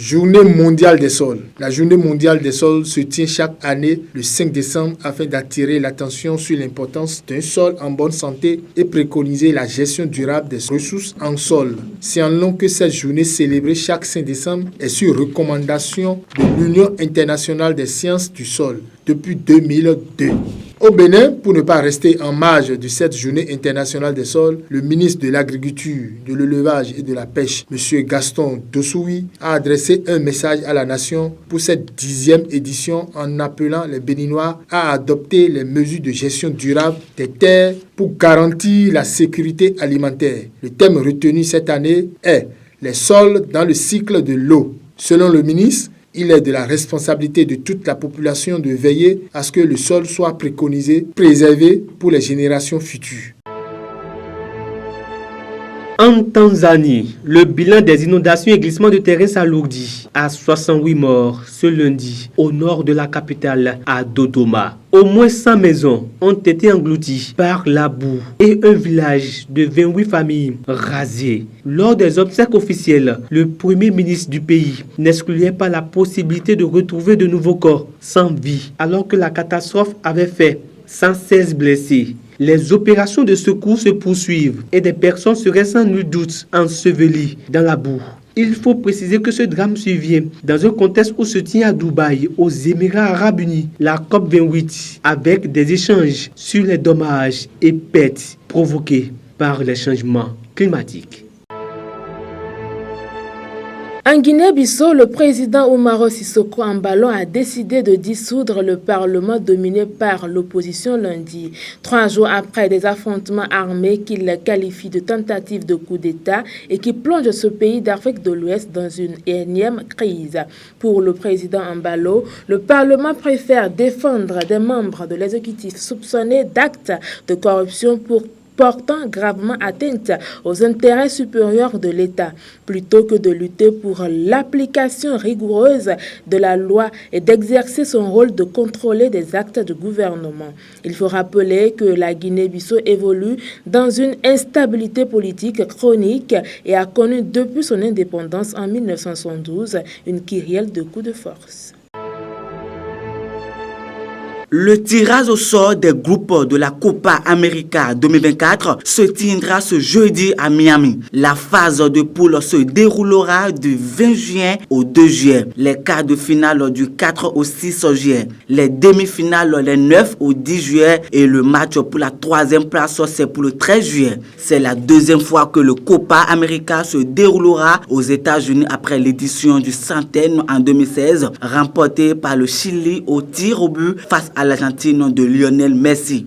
Journée mondiale des sols. La journée mondiale des sols se tient chaque année le 5 décembre afin d'attirer l'attention sur l'importance d'un sol en bonne santé et préconiser la gestion durable des ressources en sol. C'est en long que cette journée célébrée chaque 5 décembre est sur recommandation de l'Union internationale des sciences du sol depuis 2002. Au Bénin, pour ne pas rester en marge de cette journée internationale des sols, le ministre de l'Agriculture, de l'Élevage et de la Pêche, M. Gaston Dossoui, a adressé un message à la nation pour cette 10e édition en appelant les Béninois à adopter les mesures de gestion durable des terres pour garantir la sécurité alimentaire. Le thème retenu cette année est « Les sols dans le cycle de l'eau ». Selon le ministre, il est de la responsabilité de toute la population de veiller à ce que le sol soit préconisé, préservé pour les générations futures. En Tanzanie, le bilan des inondations et glissements de terrain s'alourdit à 68 morts ce lundi au nord de la capitale à Dodoma. Au moins 100 maisons ont été englouties par la boue et un village de 28 familles rasé. Lors des obsèques officielles, le premier ministre du pays n'excluait pas la possibilité de retrouver de nouveaux corps sans vie alors que la catastrophe avait fait 116 blessés. Les opérations de secours se poursuivent et des personnes seraient sans nul doute ensevelies dans la boue. Il faut préciser que ce drame survient dans un contexte où se tient à Dubaï, aux Émirats arabes unis, la COP28, avec des échanges sur les dommages et pertes provoqués par les changements climatiques. En Guinée-Bissau, le président Umaro Sissoko Embaló a décidé de dissoudre le Parlement dominé par l'opposition lundi, 3 jours après des affrontements armés qu'il qualifie de tentative de coup d'État et qui plongent ce pays d'Afrique de l'Ouest dans une énième crise. Pour le président Embaló, le Parlement préfère défendre des membres de l'exécutif soupçonnés d'actes de corruption portant gravement atteinte aux intérêts supérieurs de l'État, plutôt que de lutter pour l'application rigoureuse de la loi et d'exercer son rôle de contrôler des actes de gouvernement. Il faut rappeler que la Guinée-Bissau évolue dans une instabilité politique chronique et a connu depuis son indépendance en 1972 une kyrielle de coups de force. Le tirage au sort des groupes de la Copa América 2024 se tiendra ce jeudi à Miami. La phase de poule se déroulera du 20 juin au 2 juillet. Les quarts de finale du 4 au 6 juillet. Les demi-finales les 9 au 10 juillet et le match pour la 3e place c'est pour le 13 juillet. C'est la 2e fois que le Copa América se déroulera aux États-Unis après l'édition du Centenaire en 2016, remportée par le Chili au tir au but face à l'Argentine de Lionel Messi.